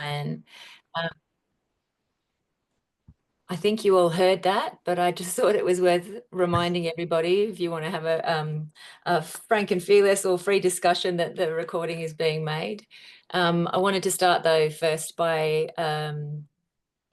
And I think you all heard that, but I just thought it was worth reminding everybody, if you want to have a frank and fearless or free discussion, that the recording is being made. I wanted to start though first by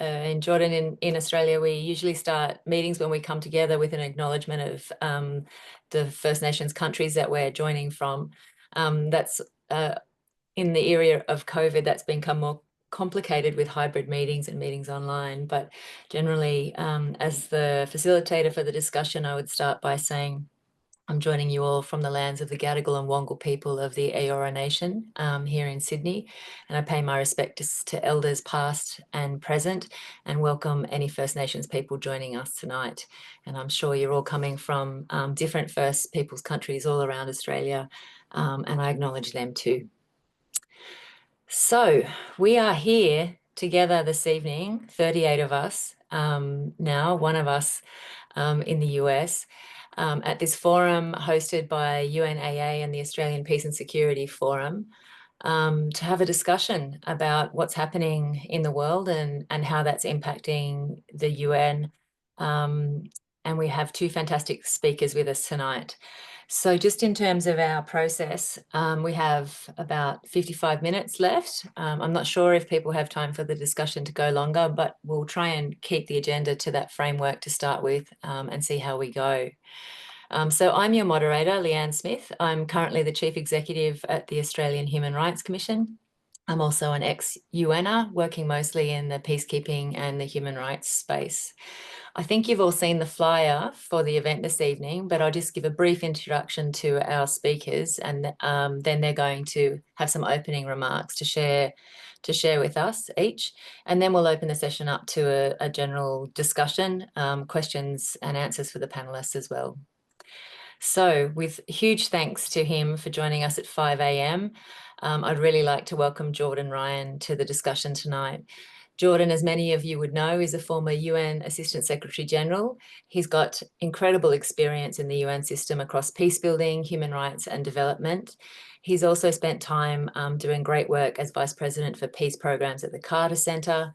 in Jordan, in Australia, we usually start meetings when we come together with an acknowledgement of the First Nations countries that we're joining from. That's in the area of COVID, that's become more complicated with hybrid meetings and meetings online. But generally, as the facilitator for the discussion, I would start by saying, I'm joining you all from the lands of the Gadigal and Wongal people of the Eora Nation here in Sydney. And I pay my respects to elders past and present, and welcome any First Nations people joining us tonight. And I'm sure you're all coming from different First Peoples countries all around Australia, and I acknowledge them too. So we are here together this evening, 38 of us now, one of us in the US, at this forum hosted by UNAA and the Australian Peace and Security Forum, to have a discussion about what's happening in the world and how that's impacting the UN. And we have two fantastic speakers with us tonight. So just in terms of our process, we have about 55 minutes left. I'm not sure if people have time for the discussion to go longer, but we'll try and keep the agenda to that framework to start with, and see how we go. So I'm your moderator, Leanne Smith. I'm currently the Chief Executive at the Australian Human Rights Commission. I'm also an ex-UNer, working mostly in the peacekeeping and the human rights space. I think you've all seen the flyer for the event this evening, but I'll just give a brief introduction to our speakers, and then they're going to have some opening remarks to share with us each, and then we'll open the session up to a general discussion, questions and answers for the panelists as well. So with huge thanks to him for joining us at 5 a.m, I'd really like to welcome Jordan Ryan to the discussion tonight. Jordan, as many of you would know, is a former UN Assistant Secretary General. He's got incredible experience in the UN system across peacebuilding, human rights and development. He's also spent time doing great work as Vice President for Peace Programs at the Carter Centre.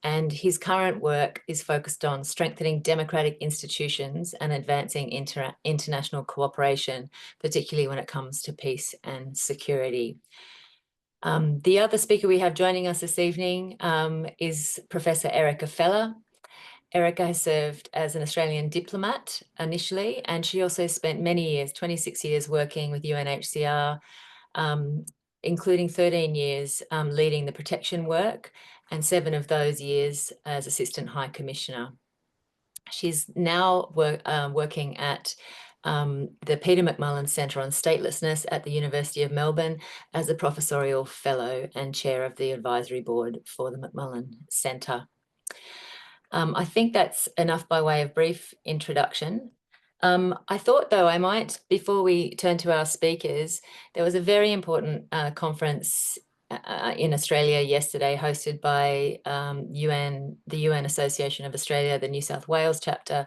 And his current work is focused on strengthening democratic institutions and advancing international cooperation, particularly when it comes to peace and security. The other speaker we have joining us this evening is Professor Erika Feller. Erika has served as an Australian diplomat initially, and she also spent many years, 26 years, working with UNHCR, including 13 years leading the protection work, and 7 of those years as Assistant High Commissioner. She's now working at the Peter McMullen Centre on Statelessness at the University of Melbourne as a Professorial Fellow and Chair of the Advisory Board for the McMullen Centre. I think that's enough by way of brief introduction. I thought, though, I might, before we turn to our speakers, there was a very important conference in Australia yesterday, hosted by the UN Association of Australia, the New South Wales chapter,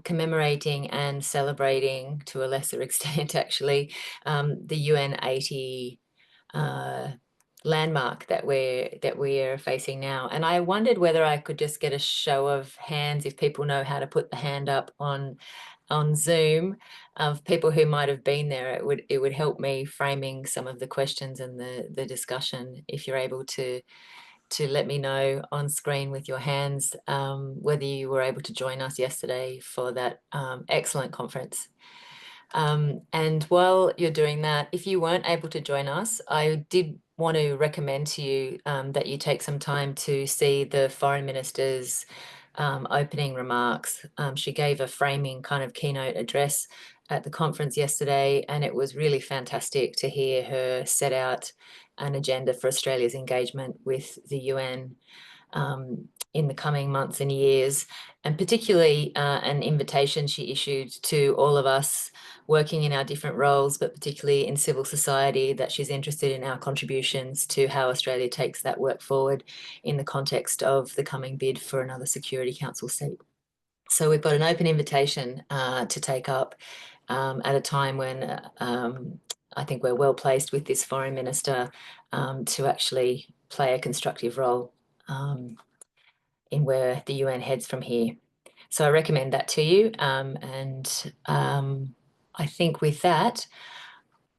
commemorating and celebrating, to a lesser extent actually, the UN 80 landmark that we're facing now. And I wondered whether I could just get a show of hands, if people know how to put the hand up on Zoom, of people who might have been there. It would help me framing some of the questions and the discussion, if you're able to let me know on screen with your hands whether you were able to join us yesterday for that excellent conference. And while you're doing that, if you weren't able to join us, I did want to recommend to you that you take some time to see the Foreign Minister's opening remarks. She gave a framing kind of keynote address at the conference yesterday, and it was really fantastic to hear her set out an agenda for Australia's engagement with the UN in the coming months and years, and particularly an invitation she issued to all of us working in our different roles, but particularly in civil society, that she's interested in our contributions to how Australia takes that work forward in the context of the coming bid for another Security Council seat. So we've got an open invitation to take up at a time when I think we're well placed with this Foreign Minister to actually play a constructive role in where the UN heads from here. So I recommend that to you. I think with that,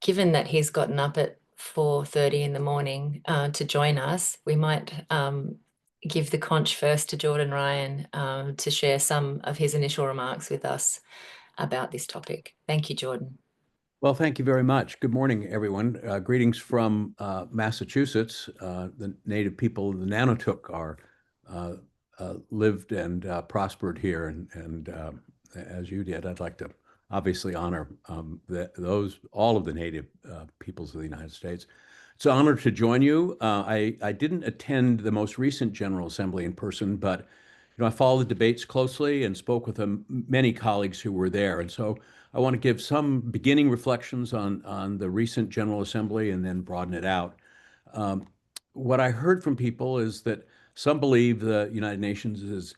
given that he's gotten up at 4:30 in the morning to join us, we might give the conch first to Jordan Ryan to share some of his initial remarks with us about this topic. Thank you, Jordan. Well, thank you very much. Good morning, everyone. Greetings from Massachusetts. The native people of the Nanutuk are lived and prospered here, and as you did, I'd like to obviously honor all of the native peoples of the United States. It's an honor to join you. I didn't attend the most recent General Assembly in person, but I followed the debates closely and spoke with many colleagues who were there, and so I want to give some beginning reflections on the recent General Assembly and then broaden it out. What I heard from people is that some believe the United Nations is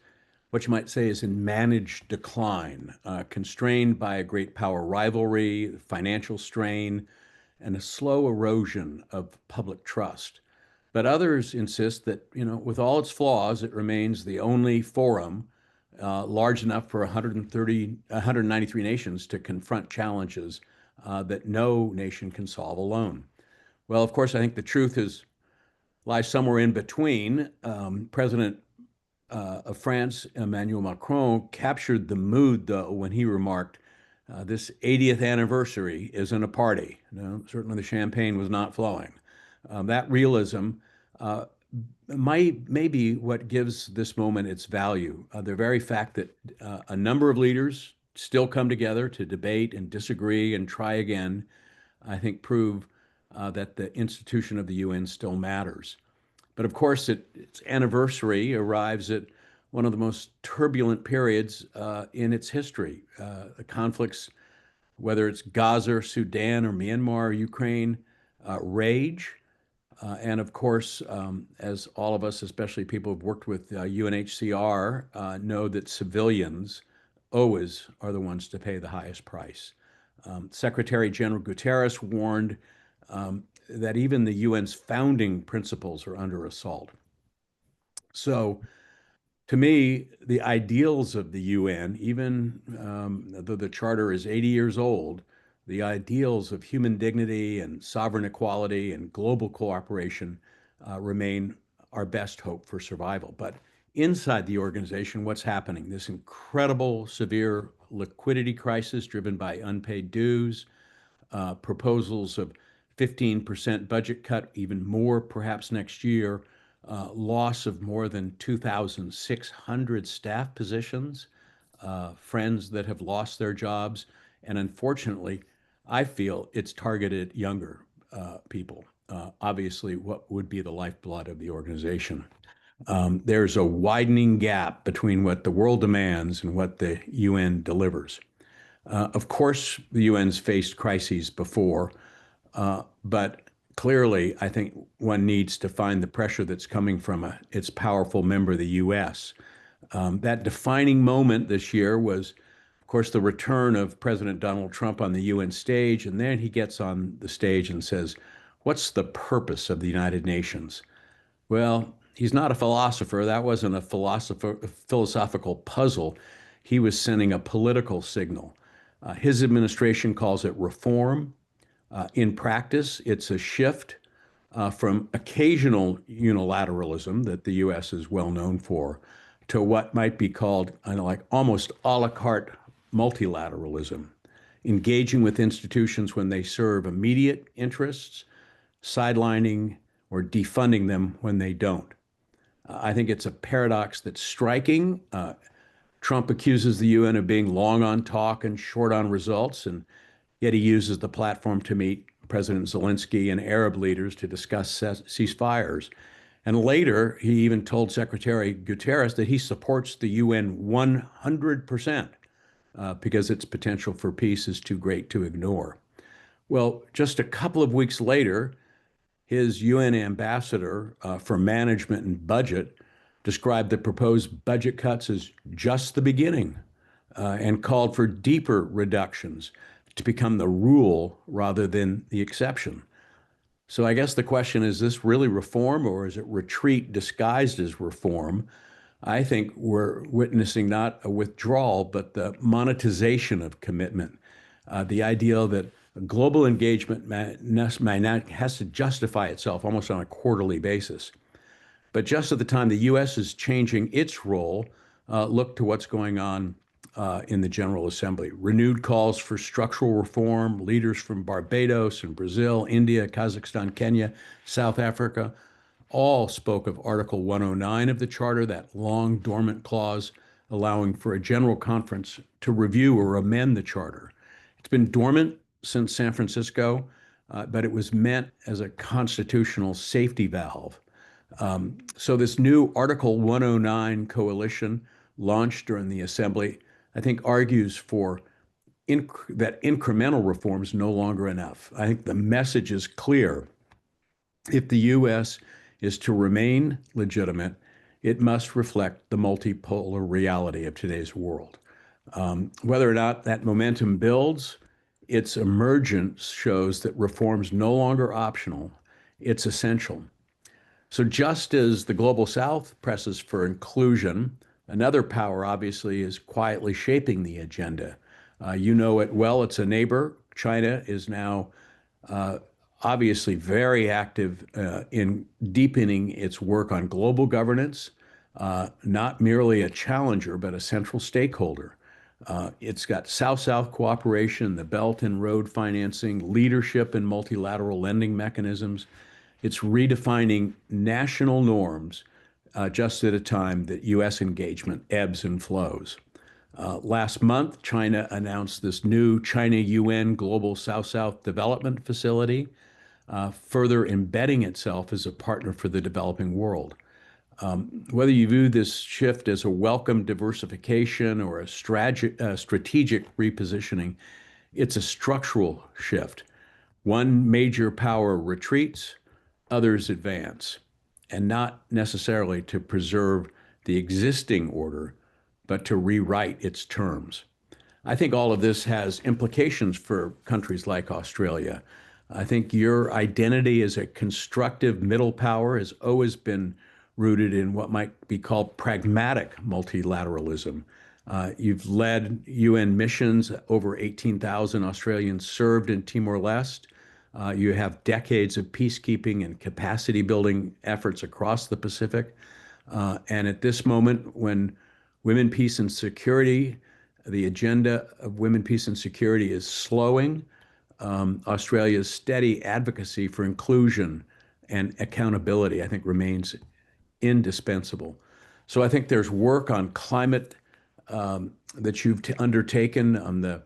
what you might say is in managed decline, constrained by a great power rivalry, financial strain, and a slow erosion of public trust. But others insist that, with all its flaws, it remains the only forum large enough for 193 nations to confront challenges that no nation can solve alone. Well, of course, I think the truth lies somewhere in between. President of France, Emmanuel Macron, captured the mood, though, when he remarked, this 80th anniversary isn't a party. Certainly the champagne was not flowing. That realism may be what gives this moment its value. The very fact that a number of leaders still come together to debate and disagree and try again, I think prove that the institution of the UN still matters. But of course, its anniversary arrives at one of the most turbulent periods in its history. The conflicts, whether it's Gaza, Sudan, or Myanmar, or Ukraine, rage. And of course, as all of us, especially people who've worked with UNHCR, know that civilians always are the ones to pay the highest price. Secretary General Guterres warned that even the UN's founding principles are under assault. So, to me, the ideals of the UN, even though the charter is 80 years old, the ideals of human dignity and sovereign equality and global cooperation remain our best hope for survival. But inside the organization, what's happening? This incredible, severe liquidity crisis driven by unpaid dues, proposals of 15% budget cut, even more perhaps next year, loss of more than 2,600 staff positions, friends that have lost their jobs, and unfortunately, I feel it's targeted younger people, obviously what would be the lifeblood of the organization. There's a widening gap between what the world demands and what the UN delivers. Of course, the UN's faced crises before, but clearly, I think one needs to find the pressure that's coming from its powerful member, the US. That defining moment this year was, of course, the return of President Donald Trump on the UN stage, and then he gets on the stage and says, "What's the purpose of the United Nations?" Well, he's not a philosopher. That wasn't a philosophical puzzle. He was sending a political signal. His administration calls it reform. In practice, it's a shift from occasional unilateralism that the U.S. is well known for to what might be called like almost a la carte multilateralism, engaging with institutions when they serve immediate interests, sidelining or defunding them when they don't. I think it's a paradox that's striking. Trump accuses the UN of being long on talk and short on results, and yet he uses the platform to meet President Zelensky and Arab leaders to discuss ceasefires. And later, he even told Secretary Guterres that he supports the UN 100% because its potential for peace is too great to ignore. Well, just a couple of weeks later, his UN ambassador for management and budget described the proposed budget cuts as just the beginning and called for deeper reductions to become the rule rather than the exception. So I guess the question is this really reform or is it retreat disguised as reform? I think we're witnessing not a withdrawal, but the monetization of commitment. The idea that global engagement has to justify itself almost on a quarterly basis. But just at the time the U.S. is changing its role, look to what's going on in the General Assembly. Renewed calls for structural reform, leaders from Barbados and Brazil, India, Kazakhstan, Kenya, South Africa, all spoke of Article 109 of the Charter, that long dormant clause allowing for a general conference to review or amend the Charter. It's been dormant since San Francisco, but it was meant as a constitutional safety valve. So this new Article 109 coalition launched during the Assembly, I think argues for that incremental reform is no longer enough. I think the message is clear. If the U.S. is to remain legitimate, it must reflect the multipolar reality of today's world. Whether or not that momentum builds, its emergence shows that reform's no longer optional, it's essential. So just as the Global South presses for inclusion, another power obviously is quietly shaping the agenda. You know it well, it's a neighbor. China is now obviously very active in deepening its work on global governance, not merely a challenger, but a central stakeholder. It's got South-South cooperation, the Belt and Road financing, leadership in multilateral lending mechanisms. It's redefining national norms just at a time that U.S. engagement ebbs and flows. Last month, China announced this new China-UN Global South-South Development Facility, further embedding itself as a partner for the developing world. Whether you view this shift as a welcome diversification or a strategic repositioning, it's a structural shift. One major power retreats, others advance, and not necessarily to preserve the existing order, but to rewrite its terms. I think all of this has implications for countries like Australia. I think your identity as a constructive middle power has always been rooted in what might be called pragmatic multilateralism. You've led UN missions, over 18,000 Australians served in Timor-Leste. You have decades of peacekeeping and capacity building efforts across the Pacific. And at this moment, when women, peace, and security, the agenda of women, peace, and security is slowing, Australia's steady advocacy for inclusion and accountability, I think, remains indispensable. So I think there's work on climate that you've undertaken on the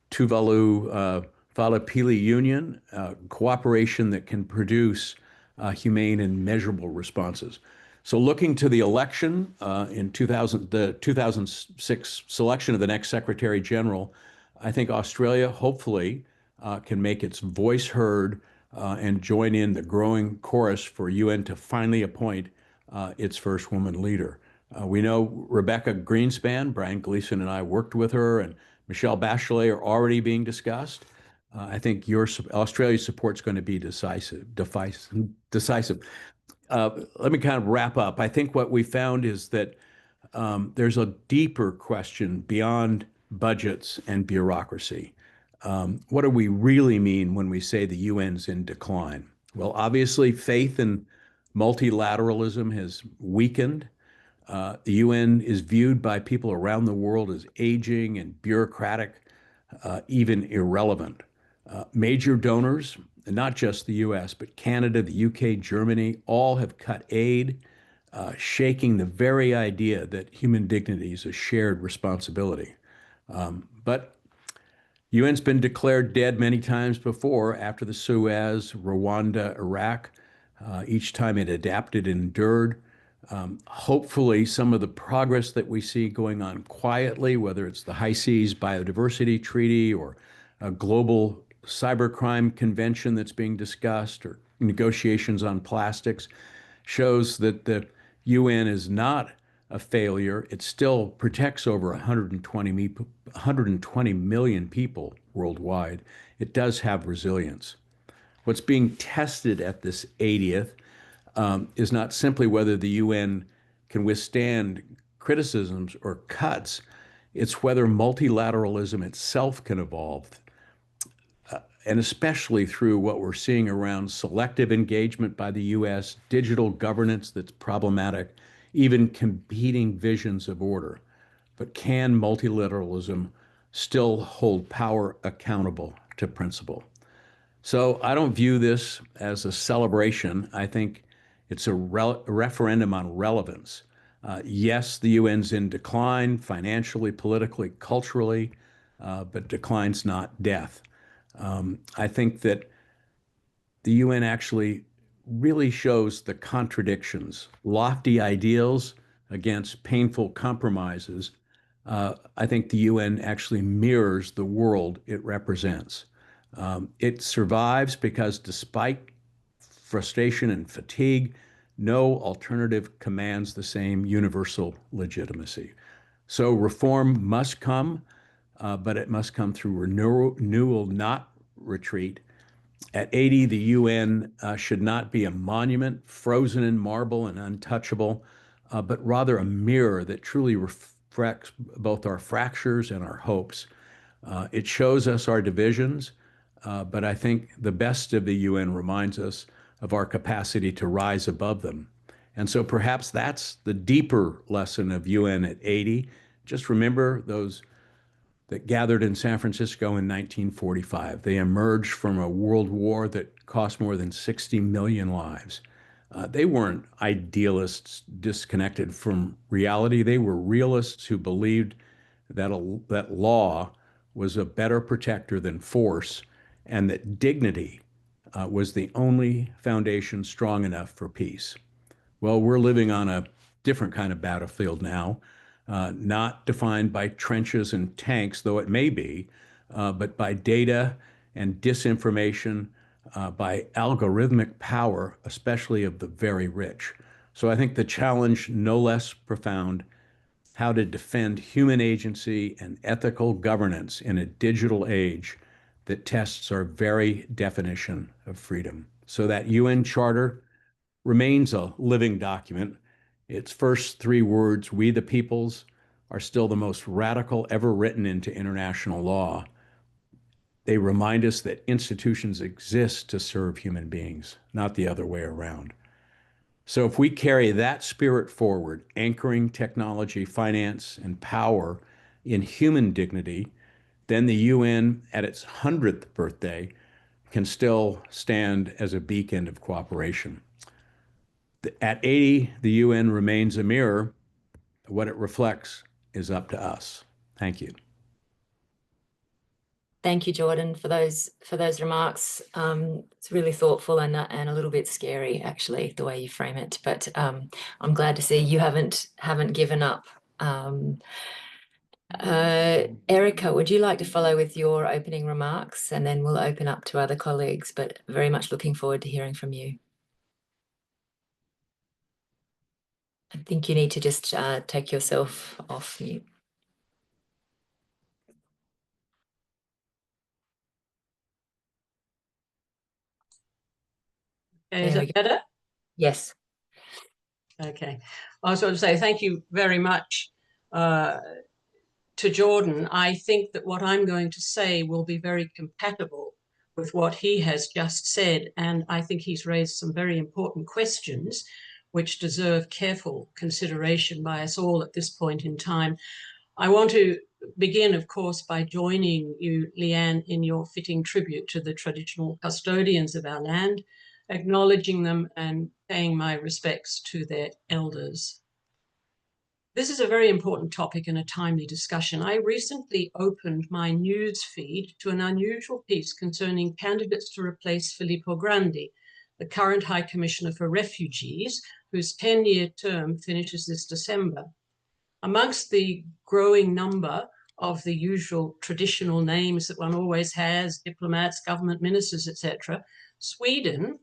Tuvalu Whale Union, cooperation that can produce humane and measurable responses. So looking to the election in the 2006 selection of the next Secretary General, I think Australia hopefully can make its voice heard and join in the growing chorus for UN to finally appoint its first woman leader. We know Rebecca Greenspan, Brian Gleason and I worked with her, and Michelle Bachelet are already being discussed. I think Australia's support is going to be decisive. Let me kind of wrap up. I think what we found is that there's a deeper question beyond budgets and bureaucracy. What do we really mean when we say the UN's in decline? Well, obviously, faith in multilateralism has weakened. The UN is viewed by people around the world as aging and bureaucratic, even irrelevant. Major donors, not just the US, but Canada, the UK, Germany, all have cut aid, shaking the very idea that human dignity is a shared responsibility. But UN's been declared dead many times before, after the Suez, Rwanda, Iraq. Each time it adapted and endured. Hopefully, some of the progress that we see going on quietly, whether it's the High Seas Biodiversity Treaty or a global cybercrime convention that's being discussed, or negotiations on plastics, shows that the UN is not a failure. It still protects over 120 million people worldwide. It does have resilience. What's being tested at this 80th is not simply whether the UN can withstand criticisms or cuts, it's whether multilateralism itself can evolve, and especially through what we're seeing around selective engagement by the US, digital governance that's problematic, even competing visions of order. But can multilateralism still hold power accountable to principle? So I don't view this as a celebration. I think it's a referendum on relevance. Yes, the UN's in decline financially, politically, culturally, but decline's not death. I think that the UN actually really shows the contradictions, lofty ideals against painful compromises. I think the UN actually mirrors the world it represents. It survives because despite frustration and fatigue, no alternative commands the same universal legitimacy. So reform must come, but it must come through renewal, not retreat. At 80, the UN should not be a monument frozen in marble and untouchable, but rather a mirror that truly reflects both our fractures and our hopes. It shows us our divisions, but I think the best of the UN reminds us of our capacity to rise above them. And so perhaps that's the deeper lesson of UN at 80. Just remember those that gathered in San Francisco in 1945. They emerged from a world war that cost more than 60 million lives. They weren't idealists disconnected from reality. They were realists who believed that law was a better protector than force, and that dignity was the only foundation strong enough for peace. Well, we're living on a different kind of battlefield now, not defined by trenches and tanks, though it may be, but by data and disinformation, by algorithmic power, especially of the very rich. So I think the challenge, no less profound, how to defend human agency and ethical governance in a digital age that tests our very definition of freedom. So that UN Charter remains a living document. Its first three words, "We the peoples," are still the most radical ever written into international law. They remind us that institutions exist to serve human beings, not the other way around. So if we carry that spirit forward, anchoring technology, finance, and power in human dignity, then the UN at its 100th birthday can still stand as a beacon of cooperation. At 80, the UN remains a mirror. What it reflects is up to us. Thank you. Thank you, Jordan, for those remarks. It's really thoughtful and a little bit scary, actually, the way you frame it. But I'm glad to see you haven't given up. Erika, would you like to follow with your opening remarks, and then we'll open up to other colleagues? But very much looking forward to hearing from you. I think you need to just take yourself off mute. Okay, is that better? Yes. Okay. I was going to say thank you very much to Jordan. I think that what I'm going to say will be very compatible with what he has just said, and I think he's raised some very important questions which deserve careful consideration by us all at this point in time. I want to begin, of course, by joining you, Leanne, in your fitting tribute to the traditional custodians of our land, acknowledging them and paying my respects to their elders. This is a very important topic and a timely discussion. I recently opened my news feed to an unusual piece concerning candidates to replace Filippo Grandi, the current High Commissioner for Refugees, whose 10-year term finishes this December. Amongst the growing number of the usual traditional names that one always has, diplomats, government ministers, etc., Sweden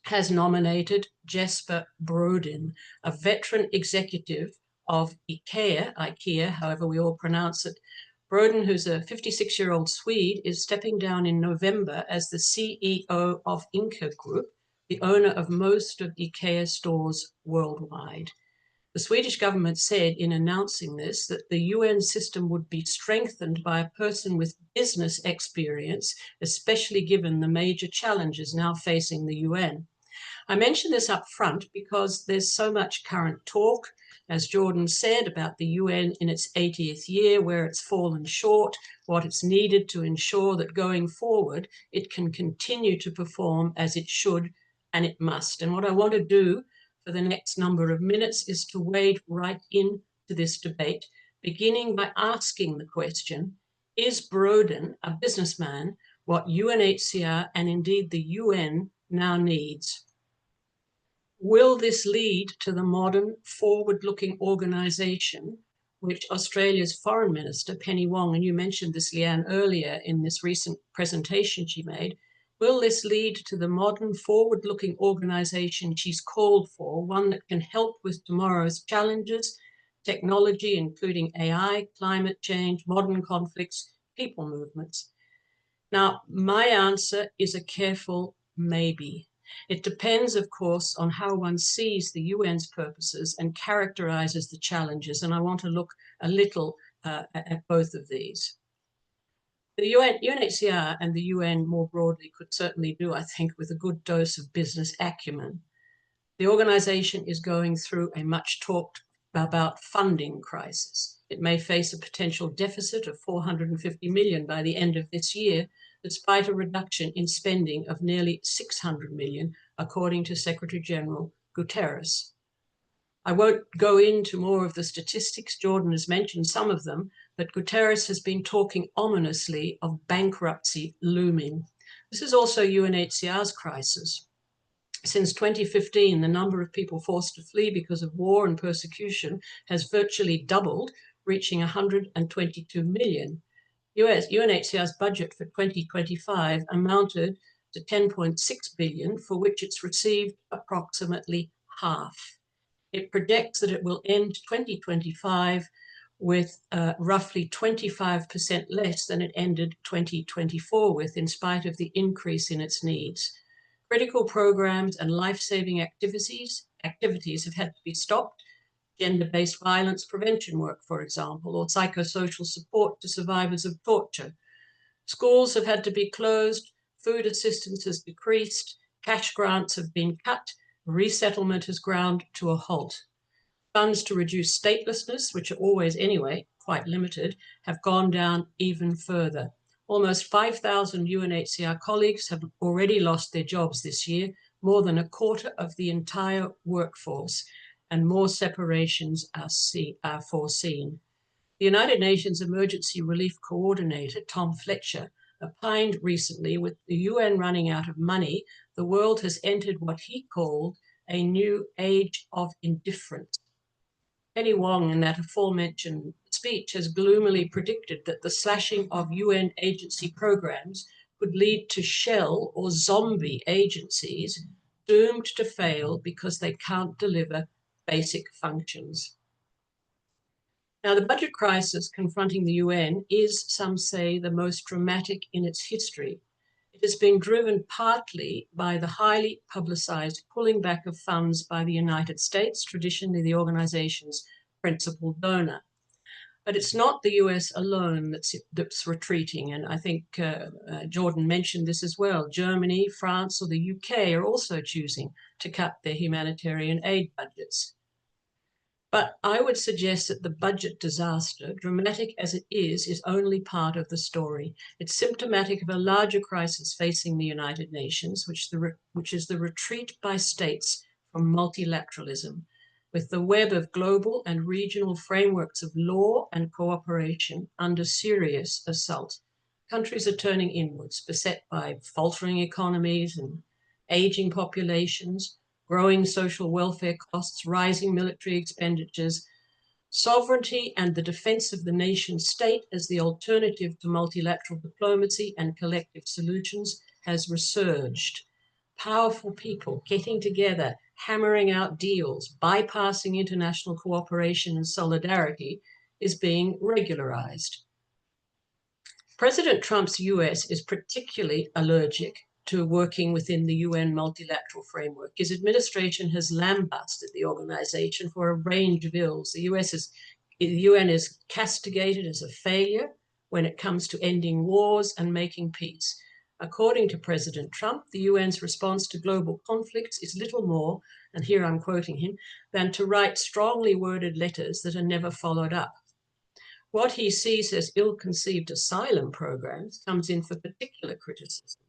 has nominated Jesper Brodin, a veteran executive of IKEA, however we all pronounce it, Broden, who's a 56-year-old Swede, is stepping down in November as the CEO of Inca Group, the owner of most of IKEA stores worldwide. The Swedish government said in announcing this that the UN system would be strengthened by a person with business experience, especially given the major challenges now facing the UN. I mention this up front because there's so much current talk, as Jordan said, about the UN in its 80th year, where it's fallen short, what it's needed to ensure that going forward, it can continue to perform as it should and it must. And what I want to do for the next number of minutes is to wade right into this debate, beginning by asking the question, is Broden, a businessman, what UNHCR and indeed the UN now needs? Will this lead to the modern, forward-looking organisation which Australia's Foreign Minister, Penny Wong, and you mentioned this, Leanne, earlier in this recent presentation she made, will this lead to the modern, forward-looking organisation she's called for, one that can help with tomorrow's challenges, technology, including AI, climate change, modern conflicts, people movements? Now, my answer is a careful maybe. It depends, of course, on how one sees the UN's purposes and characterises the challenges, and I want to look a little at both of these. The UNHCR and the UN more broadly could certainly do, I think, with a good dose of business acumen. The organisation is going through a much talked about funding crisis. It may face a potential deficit of 450 million by the end of this year, despite a reduction in spending of nearly 600 million, according to Secretary General Guterres. I won't go into more of the statistics. Jordan has mentioned some of them, but Guterres has been talking ominously of bankruptcy looming. This is also UNHCR's crisis. Since 2015, the number of people forced to flee because of war and persecution has virtually doubled, reaching 122 million. UNHCR's budget for 2025 amounted to 10.6 billion, for which it's received approximately half. It projects that it will end 2025 with roughly 25% less than it ended 2024 with, in spite of the increase in its needs. Critical programs and life-saving activities have had to be stopped. Gender-based violence prevention work, for example, or psychosocial support to survivors of torture. Schools have had to be closed, food assistance has decreased, cash grants have been cut, resettlement has ground to a halt. Funds to reduce statelessness, which are always anyway quite limited, have gone down even further. Almost 5,000 UNHCR colleagues have already lost their jobs this year, more than a quarter of the entire workforce, and more separations are foreseen. The United Nations Emergency Relief Coordinator, Tom Fletcher, opined recently, with the UN running out of money, the world has entered what he called a new age of indifference. Penny Wong, in that aforementioned speech, has gloomily predicted that the slashing of UN agency programs could lead to shell or zombie agencies doomed to fail because they can't deliver basic functions. Now, the budget crisis confronting the UN is, some say, the most dramatic in its history. It has been driven partly by the highly publicized pulling back of funds by the United States, traditionally the organization's principal donor. But it's not the US alone that's retreating, and I think Jordan mentioned this as well. Germany, France, or the UK are also choosing to cut their humanitarian aid budgets. But I would suggest that the budget disaster, dramatic as it is only part of the story. It's symptomatic of a larger crisis facing the United Nations, which is the retreat by states from multilateralism, with the web of global and regional frameworks of law and cooperation under serious assault. Countries are turning inwards, beset by faltering economies and aging populations, growing social welfare costs, rising military expenditures. Sovereignty and the defense of the nation state as the alternative to multilateral diplomacy and collective solutions has resurged. Powerful people getting together, hammering out deals, bypassing international cooperation and solidarity is being regularized. President Trump's US is particularly allergic to working within the UN multilateral framework. His administration has lambasted the organization for a range of ills. The UN is castigated as a failure when it comes to ending wars and making peace. According to President Trump, the UN's response to global conflicts is little more, and here I'm quoting him, than to write strongly worded letters that are never followed up. What he sees as ill-conceived asylum programs comes in for particular criticism.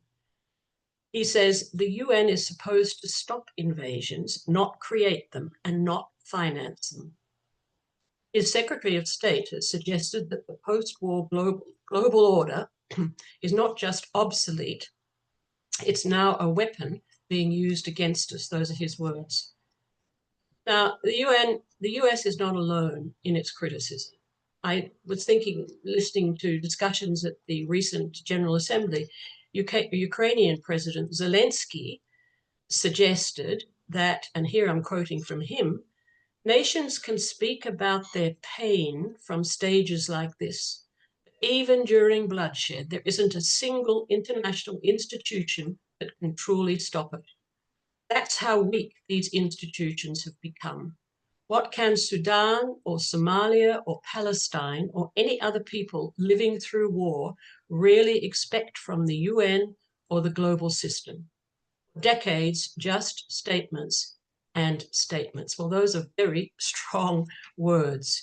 He says the UN is supposed to stop invasions, not create them, and not finance them. His Secretary of State has suggested that the post-war global order is not just obsolete, it's now a weapon being used against us. Those are his words. Now, the US is not alone in its criticism. I was thinking, listening to discussions at the recent General Assembly, Ukrainian President Zelensky suggested that, and here I'm quoting from him, nations can speak about their pain from stages like this. Even during bloodshed, there isn't a single international institution that can truly stop it. That's how weak these institutions have become. What can Sudan or Somalia or Palestine or any other people living through war really expect from the UN or the global system? Decades, just statements and statements. Well, those are very strong words.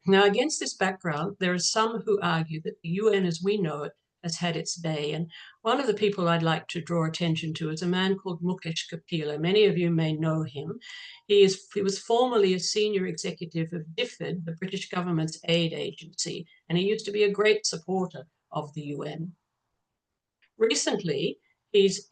Now, against this background, there are some who argue that the UN as we know it has had its day. And one of the people I'd like to draw attention to is a man called Mukesh Kapila. Many of you may know him. He was formerly a senior executive of DFID, the British government's aid agency, and he used to be a great supporter of the UN. Recently, he's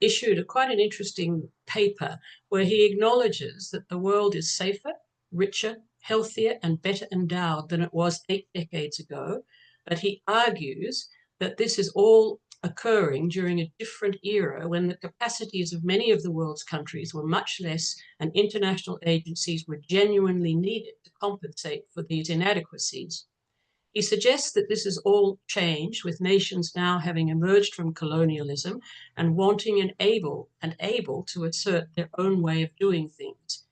issued quite an interesting paper where he acknowledges that the world is safer, richer, healthier, and better endowed than it was 8 decades ago. But he argues that this is all occurring during a different era when the capacities of many of the world's countries were much less and international agencies were genuinely needed to compensate for these inadequacies. He suggests that this has all changed with nations now having emerged from colonialism and wanting and able to assert their own way of doing things.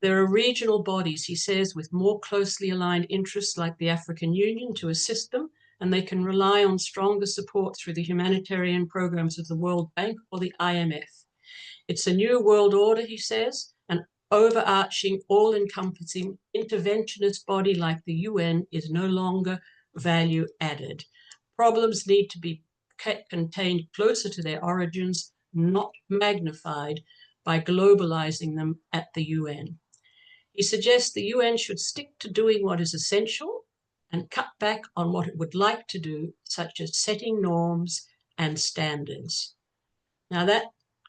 There are regional bodies, he says, with more closely aligned interests like the African Union to assist them, and they can rely on stronger support through the humanitarian programs of the World Bank or the IMF. It's a new world order, he says, an overarching, all-encompassing interventionist body like the UN is no longer value added. Problems need to be contained closer to their origins, not magnified by globalizing them at the UN. He suggests the UN should stick to doing what is essential and cut back on what it would like to do, such as setting norms and standards. Now that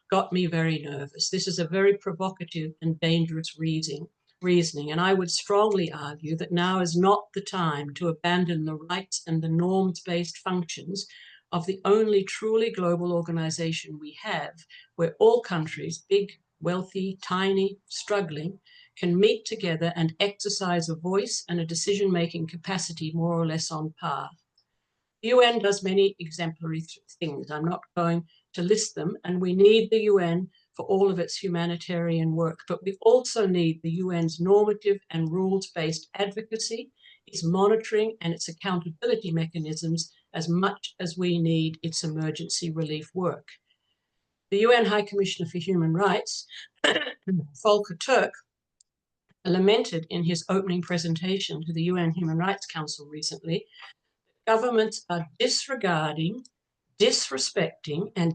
got me very nervous. This is a very provocative and dangerous reasoning, and I would strongly argue that now is not the time to abandon the rights and the norms-based functions of the only truly global organization we have, where all countries, big, wealthy, tiny, struggling, can meet together and exercise a voice and a decision-making capacity more or less on par. The UN does many exemplary things. I'm not going to list them, and we need the UN for all of its humanitarian work, but we also need the UN's normative and rules-based advocacy, its monitoring and its accountability mechanisms as much as we need its emergency relief work. The UN High Commissioner for Human Rights, Volker Turk, lamented in his opening presentation to the UN Human Rights Council recently, governments are disregarding, disrespecting, and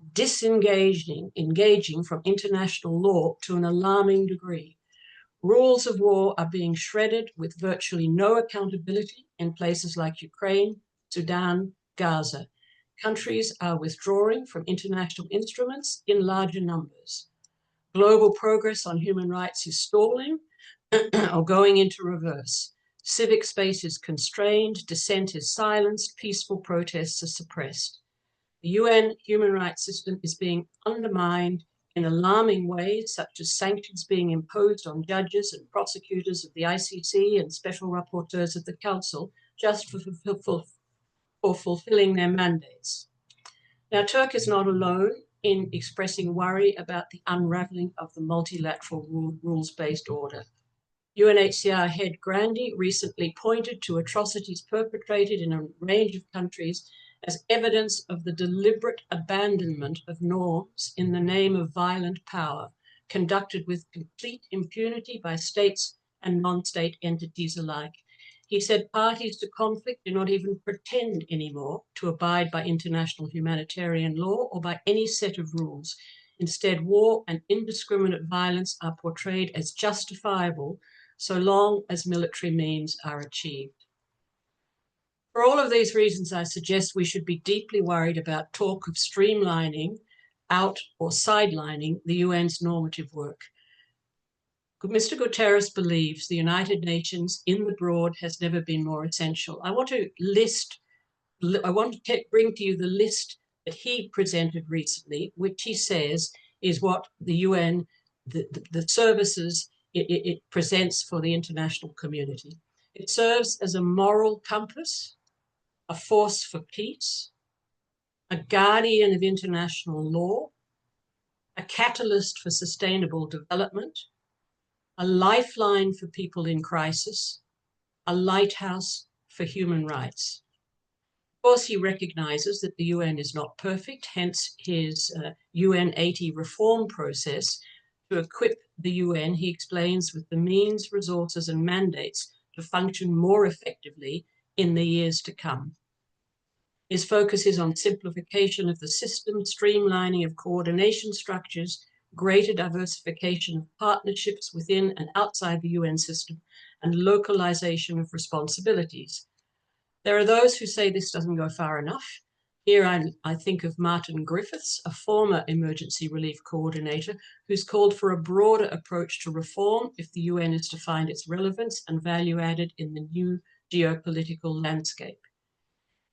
engaging from international law to an alarming degree. Rules of war are being shredded with virtually no accountability in places like Ukraine, Sudan, Gaza. Countries are withdrawing from international instruments in larger numbers. Global progress on human rights is stalling or going into reverse. Civic space is constrained, dissent is silenced, peaceful protests are suppressed. The UN human rights system is being undermined in alarming ways, such as sanctions being imposed on judges and prosecutors of the ICC and special rapporteurs of the Council just for or fulfilling their mandates. Now, Turk is not alone in expressing worry about the unraveling of the multilateral rules-based order. UNHCR head Grandi recently pointed to atrocities perpetrated in a range of countries as evidence of the deliberate abandonment of norms in the name of violent power, conducted with complete impunity by states and non-state entities alike. He said parties to conflict do not even pretend anymore to abide by international humanitarian law or by any set of rules. Instead, war and indiscriminate violence are portrayed as justifiable so long as military means are achieved. For all of these reasons, I suggest we should be deeply worried about talk of streamlining out or sidelining the UN's normative work. Mr. Guterres believes the United Nations in the broad has never been more essential. I want to bring to you the list that he presented recently, which he says is what the UN, the services it presents for the international community. It serves as a moral compass, a force for peace, a guardian of international law, a catalyst for sustainable development, a lifeline for people in crisis, a lighthouse for human rights. Of course, he recognizes that the UN is not perfect, hence his UN 80 reform process to equip the UN, he explains, with the means, resources, and mandates to function more effectively in the years to come. His focus is on simplification of the system, streamlining of coordination structures, greater diversification of partnerships within and outside the UN system, and localization of responsibilities. There are those who say this doesn't go far enough. Here I think of Martin Griffiths, a former emergency relief coordinator, who's called for a broader approach to reform if the UN is to find its relevance and value added in the new geopolitical landscape.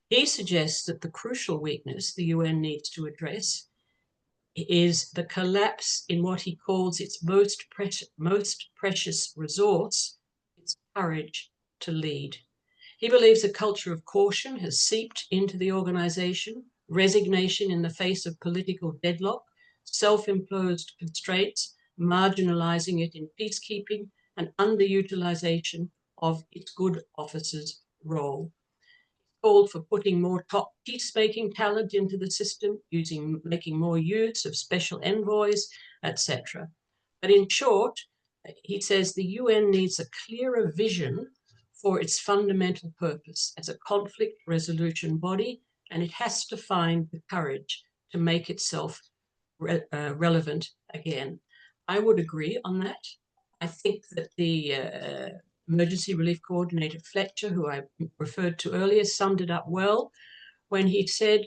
He suggests that the crucial weakness the UN needs to address is the collapse in what he calls its most precious resource, its courage to lead. He believes a culture of caution has seeped into the organization, resignation in the face of political deadlock, self-imposed constraints, marginalizing it in peacekeeping, and underutilization of its good officers' role. Called for putting more top peacemaking talent into the system, making more use of special envoys, etc. But in short, he says the UN needs a clearer vision for its fundamental purpose as a conflict resolution body, and it has to find the courage to make itself relevant again. I would agree on that. I think that the Emergency Relief Coordinator Fletcher, who I referred to earlier, summed it up well when he said,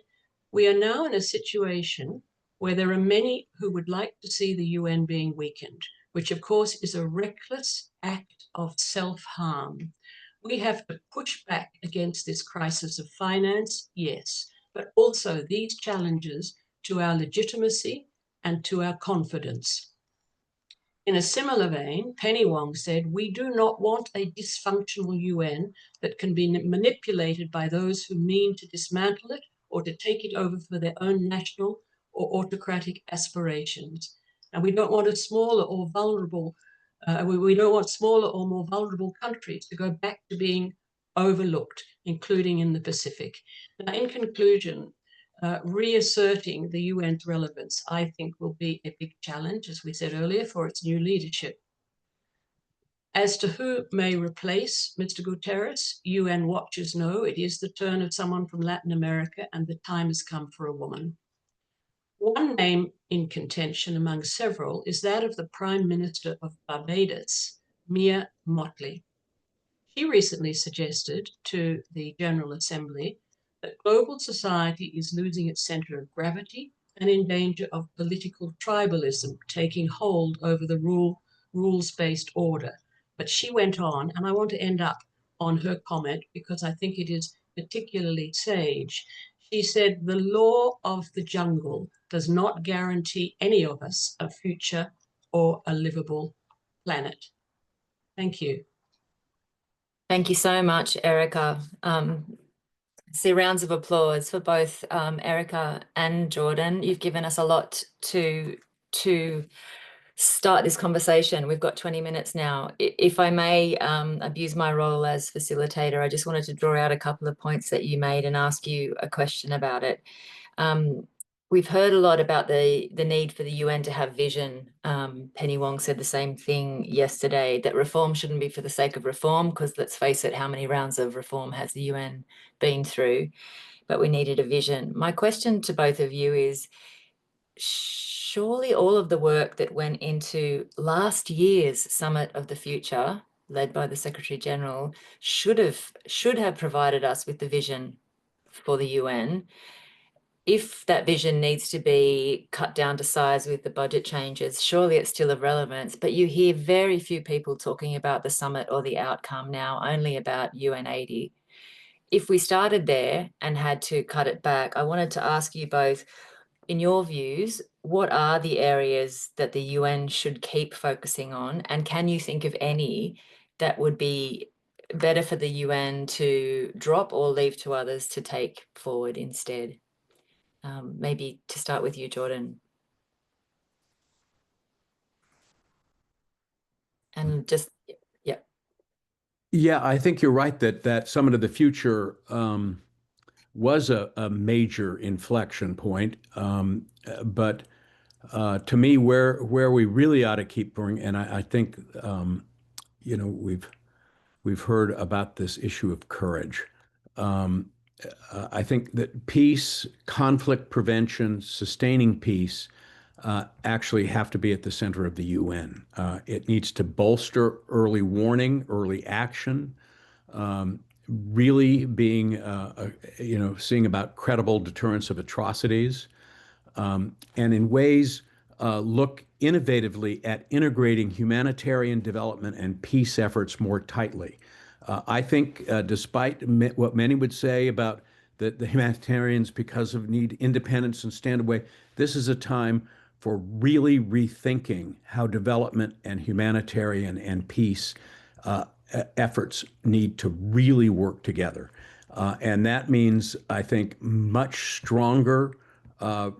we are now in a situation where there are many who would like to see the UN being weakened, which of course is a reckless act of self-harm. We have to push back against this crisis of finance, yes, but also these challenges to our legitimacy and to our confidence. In a similar vein, Penny Wong said, we do not want a dysfunctional UN that can be manipulated by those who mean to dismantle it or to take it over for their own national or autocratic aspirations. And we don't want a smaller or vulnerable we don't want smaller or more vulnerable countries to go back to being overlooked, including in the Pacific. Now, in conclusion, reasserting the UN's relevance, I think, will be a big challenge, as we said earlier, for its new leadership. As to who may replace Mr. Guterres, UN watchers know it is the turn of someone from Latin America, and the time has come for a woman. One name in contention among several is that of the Prime Minister of Barbados, Mia Mottley. She recently suggested to the General Assembly that global society is losing its center of gravity and in danger of political tribalism taking hold over the rules-based order. But she went on, and I want to end up on her comment because I think it is particularly sage. She said, the law of the jungle does not guarantee any of us a future or a livable planet. Thank you. Thank you so much, Erika. See rounds of applause for both Erika and Jordan. You've given us a lot to start this conversation. We've got 20 minutes now. If I may abuse my role as facilitator, I just wanted to draw out a couple of points that you made and ask you a question about it. We've heard a lot about the need for the UN to have vision. Penny Wong said the same thing yesterday, that reform shouldn't be for the sake of reform, because let's face it, how many rounds of reform has the UN been through? But we needed a vision. My question to both of you is, surely all of the work that went into last year's Summit of the Future, led by the Secretary General, should have provided us with the vision for the UN. If that vision needs to be cut down to size with the budget changes, surely it's still of relevance. But you hear very few people talking about the summit or the outcome now, only about UNAIDS. If we started there and had to cut it back, I wanted to ask you both, in your views, what are the areas that the UN should keep focusing on? And can you think of any that would be better for the UN to drop or leave to others to take forward instead? Maybe to start with you, Jordan. And just, yeah. Yeah, I think you're right that Summit of the Future was a major inflection point. But to me, where we really ought to keep going, and I think we've heard about this issue of courage. I think that peace, conflict prevention, sustaining peace actually have to be at the center of the UN. It needs to bolster early warning, early action, really being, seeing about credible deterrence of atrocities, and in ways look innovatively at integrating humanitarian development and peace efforts more tightly. I think despite what many would say about the humanitarians because of need independence and stand away, this is a time for really rethinking how development and humanitarian and peace efforts need to really work together. And that means, I think, much stronger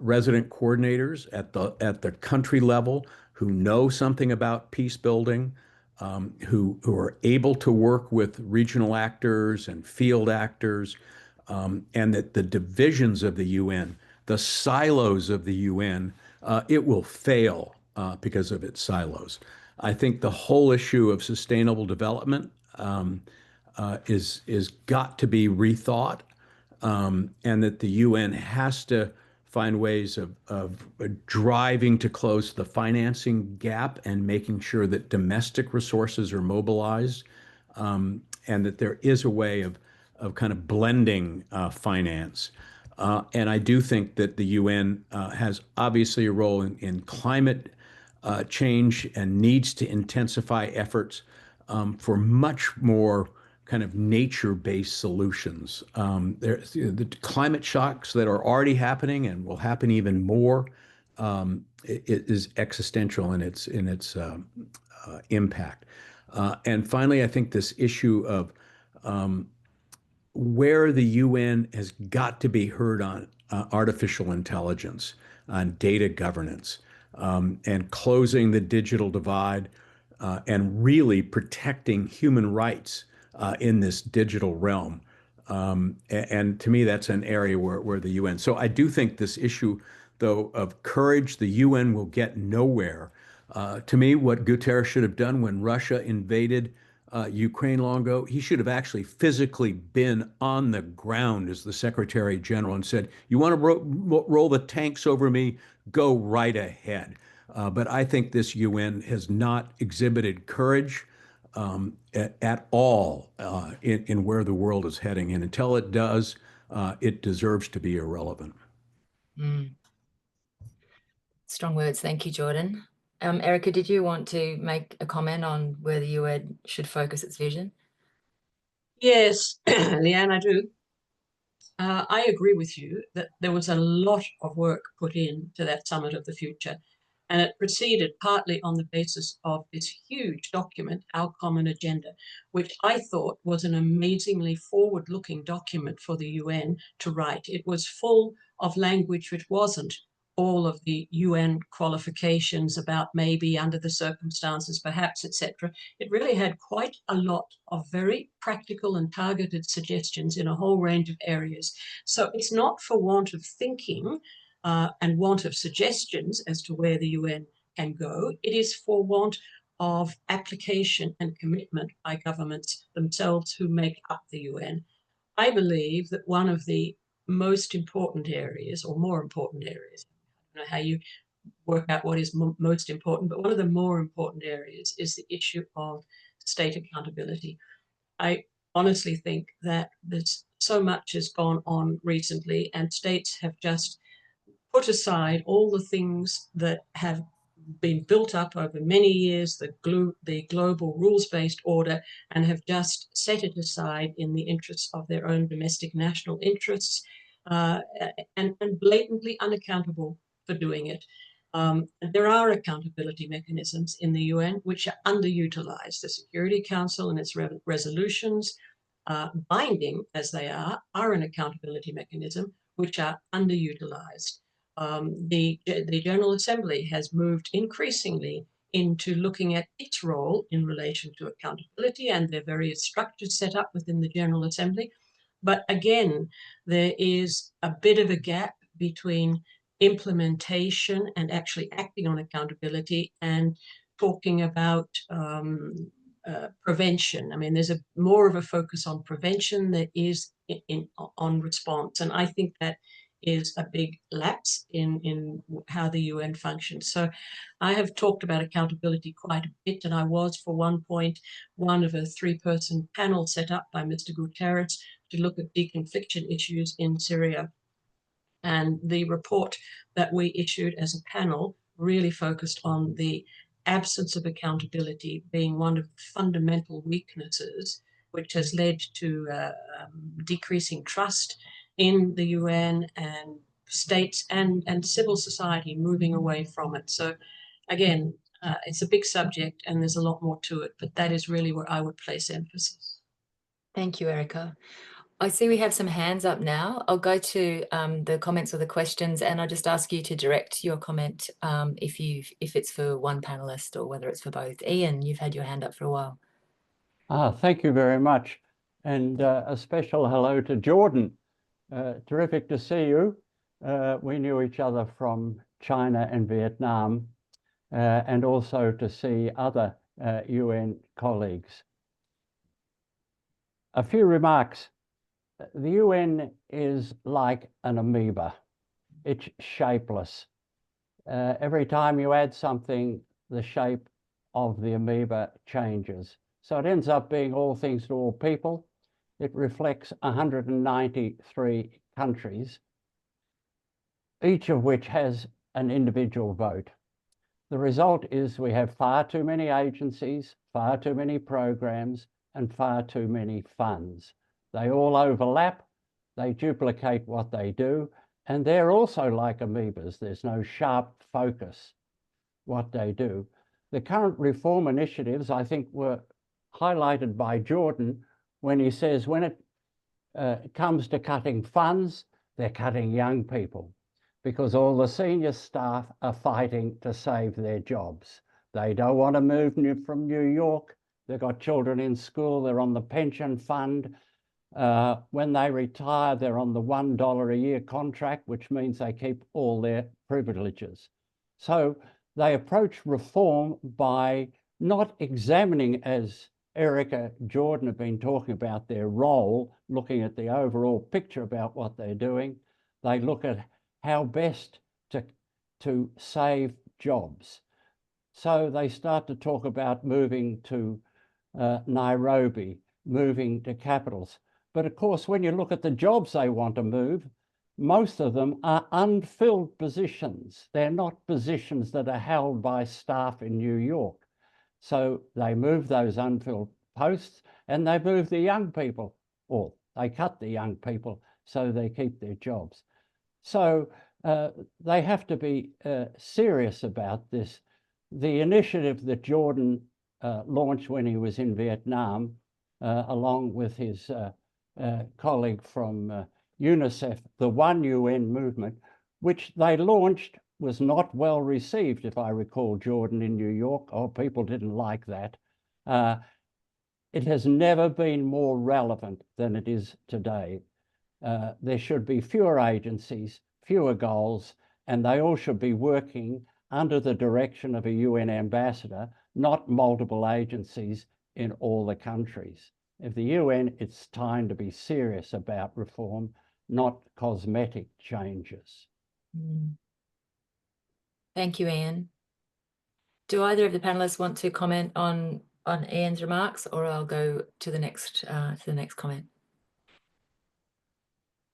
resident coordinators at the country level who know something about peace building, who are able to work with regional actors and field actors, and that the divisions of the UN, the silos of the UN, it will fail because of its silos. I think the whole issue of sustainable development is got to be rethought, and that the UN has to find ways of driving to close the financing gap and making sure that domestic resources are mobilized, and that there is a way of kind of blending finance. And I do think that the UN has obviously a role in climate change and needs to intensify efforts for much more kind of nature-based solutions. The climate shocks that are already happening and will happen even more is existential in its impact. And finally, I think this issue of where the UN has got to be heard on artificial intelligence, on data governance, and closing the digital divide, and really protecting human rights in this digital realm. And to me, that's an area where the UN. So I do think this issue, though, of courage, the UN will get nowhere. To me, what Guterres should have done when Russia invaded Ukraine long ago, he should have actually physically been on the ground as the Secretary General and said, "You want to roll the tanks over me? Go right ahead." But I think this UN has not exhibited courage at all in where the world is heading. And until it does, it deserves to be irrelevant. Mm. Strong words. Thank you, Jordan. Erika, did you want to make a comment on where the UN should focus its vision? Yes, Leanne, I do. I agree with you that there was a lot of work put into that Summit of the Future. And it proceeded partly on the basis of this huge document, Our Common Agenda, which I thought was an amazingly forward-looking document for the UN to write. It was full of language which wasn't all of the UN qualifications about maybe under the circumstances, perhaps, etc. It really had quite a lot of very practical and targeted suggestions in a whole range of areas. So it's not for want of thinking and want of suggestions as to where the UN can go. It is for want of application and commitment by governments themselves who make up the UN. I believe that one of the most important areas, or more important areas, I don't know how you work out what is most important, but one of the more important areas is the issue of state accountability. I honestly think that there's so much has gone on recently, and states have just put aside all the things that have been built up over many years, the global rules-based order, and have just set it aside in the interests of their own domestic national interests, and blatantly unaccountable for doing it. There are accountability mechanisms in the UN which are underutilized. The Security Council and its resolutions, binding as they are an accountability mechanism which are underutilized. The General Assembly has moved increasingly into looking at its role in relation to accountability, and there are various structures set up within the General Assembly. But again, there is a bit of a gap between implementation and actually acting on accountability and talking about prevention. I mean, there's more of a focus on prevention that is on response, and I think that is a big lapse in how the UN functions. So I have talked about accountability quite a bit, and I was, for one point, one of a 3-person panel set up by Mr. Guterres to look at deconfliction issues in Syria. And the report that we issued as a panel really focused on the absence of accountability being one of the fundamental weaknesses, which has led to decreasing trust in the UN and states and civil society moving away from it. So again, it's a big subject and there's a lot more to it, but that is really where I would place emphasis. Thank you, Erika. I see we have some hands up now. I'll go to the comments or the questions, and I'll just ask you to direct your comment if it's for one panelist or whether it's for both. Ian, you've had your hand up for a while. Thank you very much. And a special hello to Jordan. Terrific to see you. We knew each other from China and Vietnam, and also to see other UN colleagues. A few remarks. The UN is like an amoeba. It's shapeless. Every time you add something, the shape of the amoeba changes. So it ends up being all things to all people. It reflects 193 countries, each of which has an individual vote. The result is we have far too many agencies, far too many programs, and far too many funds. They all overlap, they duplicate what they do, and they're also like amoebas. There's no sharp focus what they do. The current reform initiatives, I think, were highlighted by Jordan when he says when it comes to cutting funds, they're cutting young people because all the senior staff are fighting to save their jobs. They don't want to move from New York. They've got children in school. They're on the pension fund. When they retire, they're on the $1 a year contract, which means they keep all their privileges. So they approach reform by not examining, as Erika, Jordan have been talking about their role, looking at the overall picture about what they're doing. They look at how best to save jobs. So they start to talk about moving to Nairobi, moving to capitals. But of course, when you look at the jobs they want to move, most of them are unfilled positions. They're not positions that are held by staff in New York. So they move those unfilled posts and they move the young people, or they cut the young people so they keep their jobs. So they have to be serious about this. The initiative that Jordan launched when he was in Vietnam, along with his colleague from UNICEF, the One UN movement, which they launched, was not well received, if I recall, Jordan, in New York. Oh, people didn't like that. It has never been more relevant than it is today. There should be fewer agencies, fewer goals, and they all should be working under the direction of a UN ambassador, not multiple agencies in all the countries. If the UN, it's time to be serious about reform, not cosmetic changes. Thank you, Ian. Do either of the panelists want to comment on Ian's remarks, or I'll go to the next comment?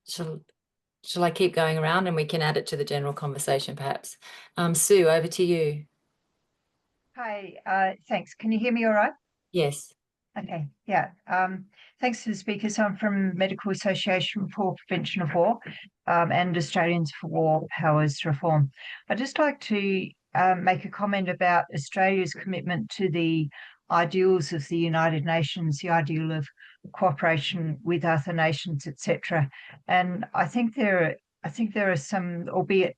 Shall I keep going around and we can add it to the general conversation, perhaps? Sue, over to you. Hi, thanks. Can you hear me all right? Yes. Okay, yeah. Thanks to the speakers. I'm from Medical Association for Prevention of War and Australians for War Powers Reform. I'd just like to make a comment about Australia's commitment to the ideals of the United Nations, the ideal of cooperation with other nations, etc. And I think there are some, albeit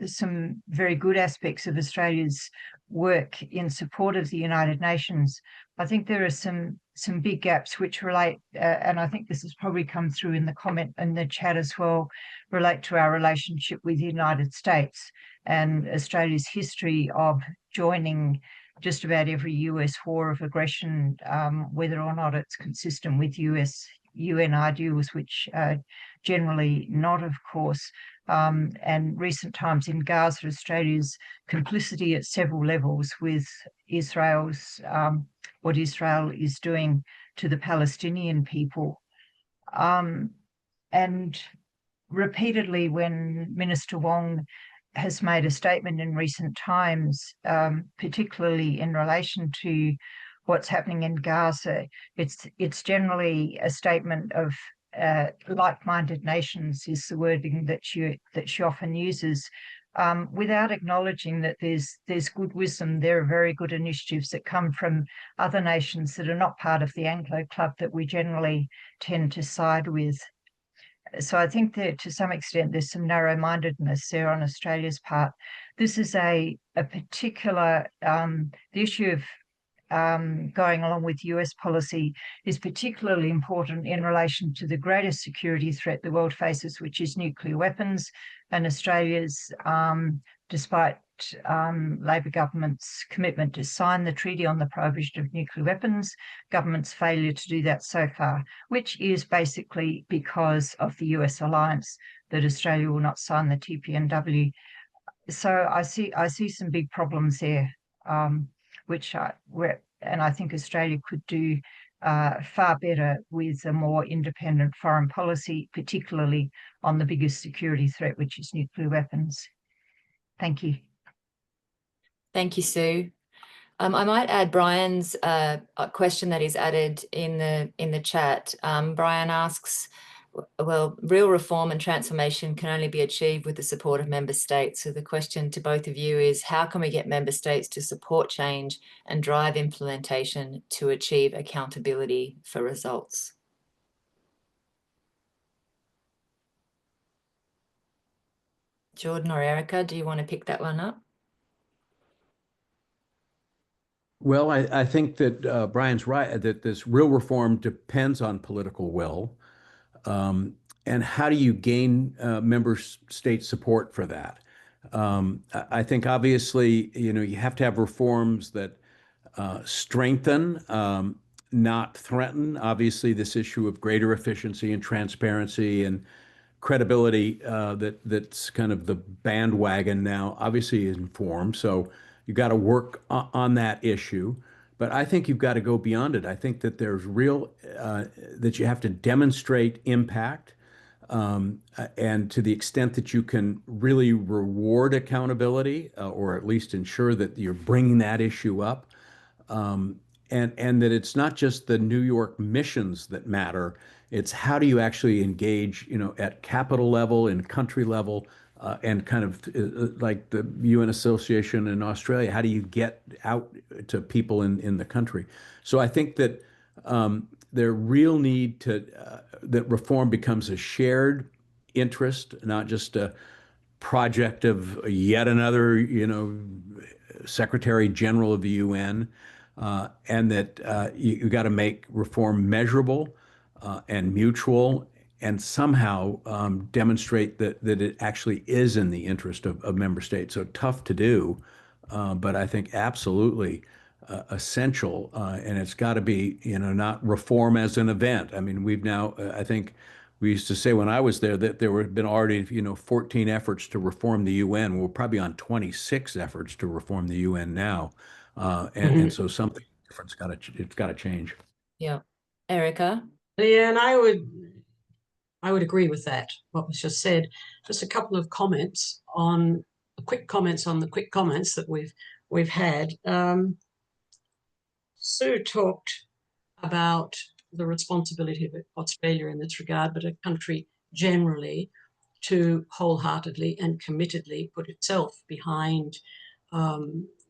some very good aspects of Australia's work in support of the United Nations. I think there are some big gaps which relate, and I think this has probably come through in the comment in the chat as well, relate to our relationship with the United States and Australia's history of joining just about every US war of aggression, whether or not it's consistent with UN ideals, which generally not, of course. And recent times in Gaza, Australia's complicity at several levels with Israel's, what Israel is doing to the Palestinian people. And repeatedly, when Minister Wong has made a statement in recent times, particularly in relation to what's happening in Gaza, it's generally a statement of like-minded nations is the wording that she often uses, without acknowledging that there's good wisdom. There are very good initiatives that come from other nations that are not part of the Anglo Club that we generally tend to side with. So I think that to some extent there's some narrow-mindedness there on Australia's part. This is a particular, the issue of going along with US policy is particularly important in relation to the greatest security threat the world faces, which is nuclear weapons. And Australia's, despite Labor government's commitment to sign the treaty on the prohibition of nuclear weapons, government's failure to do that so far, which is basically because of the US alliance that Australia will not sign the TPNW. So I see some big problems there. And I think Australia could do far better with a more independent foreign policy, particularly on the biggest security threat, which is nuclear weapons. Thank you. Thank you, Sue. I might add Brian's question that is added in the chat. Brian asks, well, real reform and transformation can only be achieved with the support of member states. So the question to both of you is, how can we get member states to support change and drive implementation to achieve accountability for results? Jordan or Erika, do you want to pick that one up? Well, I think that Brian's right, that this real reform depends on political will. And how do you gain member state support for that? I think obviously, you have to have reforms that strengthen, not threaten. Obviously, this issue of greater efficiency and transparency and credibility that's kind of the bandwagon now, obviously is informed. So you got to work on that issue. But I think you've got to go beyond it. I think that there's that you have to demonstrate impact. And to the extent that you can really reward accountability, or at least ensure that you're bringing that issue up, and that it's not just the New York missions that matter. It's how do you actually engage, at capital level, in country level, and kind of like the UN Association in Australia, how do you get out to people in the country? So I think that there real need to that reform becomes a shared interest, not just a project of yet another, Secretary General of the UN, and that you got to make reform measurable and mutual, and somehow demonstrate that it actually is in the interest of member states. So tough to do, but I think absolutely essential, and it's got to be, not reform as an event. I mean, we've now, I think we used to say when I was there that there had been already, 14 efforts to reform the UN. We're probably on 26 efforts to reform the UN now, and so something different's it's got to change. Yeah, Erika. Yeah, and I would agree with that, what was just said. Just a couple of comments on the quick comments that we've had. Sue talked about the responsibility of Australia in this regard, but a country generally, to wholeheartedly and committedly put itself behind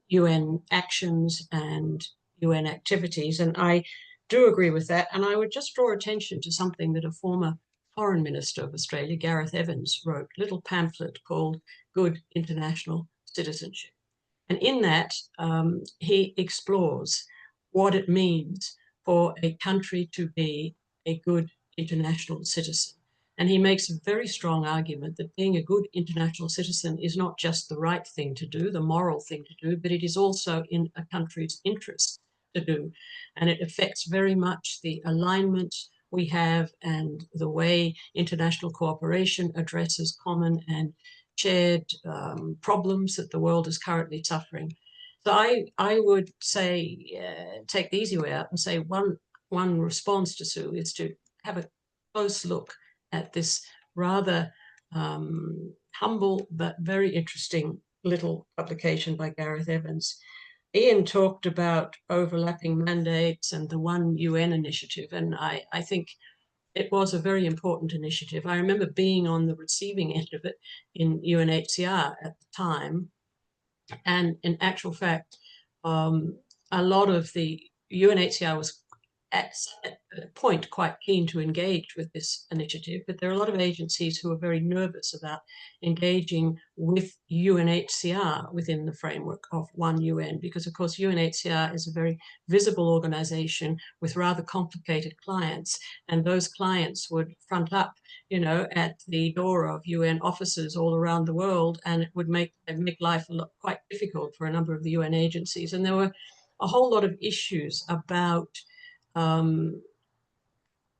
UN actions and UN activities. And I do agree with that. And I would just draw attention to something that a former Foreign Minister of Australia, Gareth Evans, wrote, a little pamphlet called Good International Citizenship. And in that, he explores what it means for a country to be a good international citizen. And he makes a very strong argument that being a good international citizen is not just the right thing to do, the moral thing to do, but it is also in a country's interest to do. And it affects very much the alignment we have and the way international cooperation addresses common and shared problems that the world is currently suffering. So I would say take the easy way out and say one response to Sue is to have a close look at this rather humble but very interesting little publication by Gareth Evans. Ian talked about overlapping mandates and the One UN initiative, and I think it was a very important initiative. I remember being on the receiving end of it in UNHCR at the time, and in actual fact, a lot of the UNHCR was at a point quite keen to engage with this initiative, but there are a lot of agencies who are very nervous about engaging with UNHCR within the framework of One UN, because of course UNHCR is a very visible organization with rather complicated clients, and those clients would front up, at the door of UN offices all around the world, and it would make life quite difficult for a number of the UN agencies. And there were a whole lot of issues about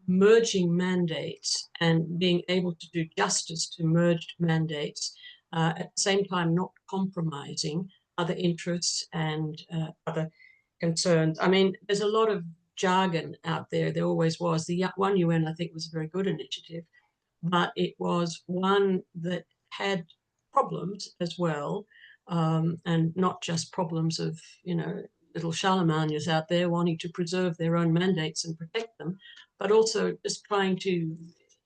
merging mandates and being able to do justice to merged mandates, at the same time not compromising other interests and other concerns. I mean, there's a lot of jargon out there. There always was. The One UN, I think, was a very good initiative, but it was one that had problems as well, and not just problems of, little Charlemagnes out there wanting to preserve their own mandates and protect them, but also just trying to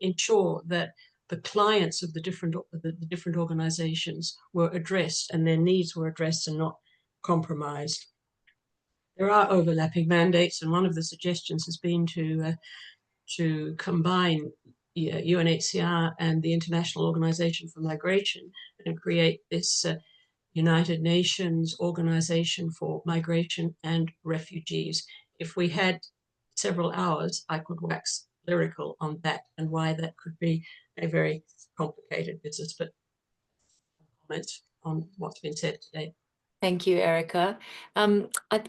ensure that the clients of the different organizations were addressed and their needs were addressed and not compromised. There are overlapping mandates, and one of the suggestions has been to combine UNHCR and the International Organization for Migration and create this United Nations Organization for Migration and Refugees. If we had several hours, I could wax lyrical on that and why that could be a very complicated business, but comments on what's been said today. Thank you, Erika.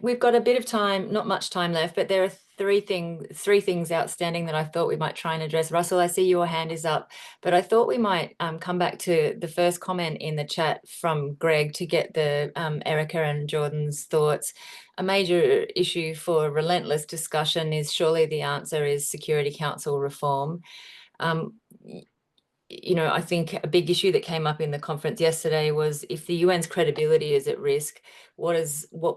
We've got a bit of time, not much time left, but there are three things outstanding that I thought we might try and address. Russell, I see your hand is up, but I thought we might come back to the first comment in the chat from Greg to get the Erika and Jordan's thoughts. A major issue for relentless discussion is surely the answer is Security Council reform. you know, I think a big issue that came up in the conference yesterday was if the UN's credibility is at risk, what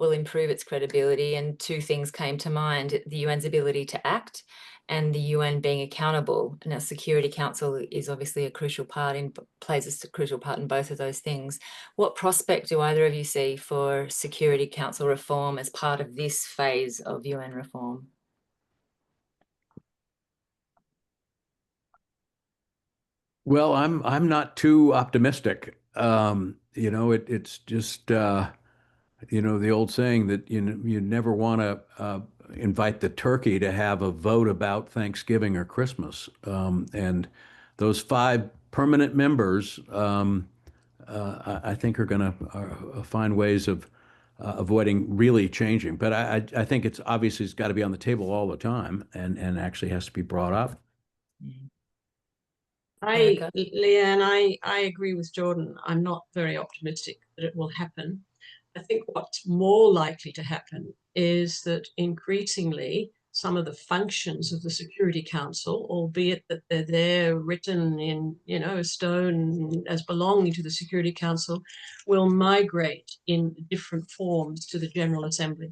will improve its credibility? And two things came to mind: the UN's ability to act and the UN being accountable. And our Security Council is obviously a crucial part plays a crucial part in both of those things. What prospect do either of you see for Security Council reform as part of this phase of UN reform? Well, I'm not too optimistic. You know, it's just you know, the old saying that you never want to invite the turkey to have a vote about Thanksgiving or Christmas. And those 5 permanent members, I think, are going to find ways of avoiding really changing. But I think it's obviously it's got to be on the table all the time, and actually has to be brought up. Erika? Leanne, I agree with Jordan. I'm not very optimistic that it will happen. I think what's more likely to happen is that increasingly some of the functions of the Security Council, albeit that they're there written in, you know, stone as belonging to the Security Council, will migrate in different forms to the General Assembly,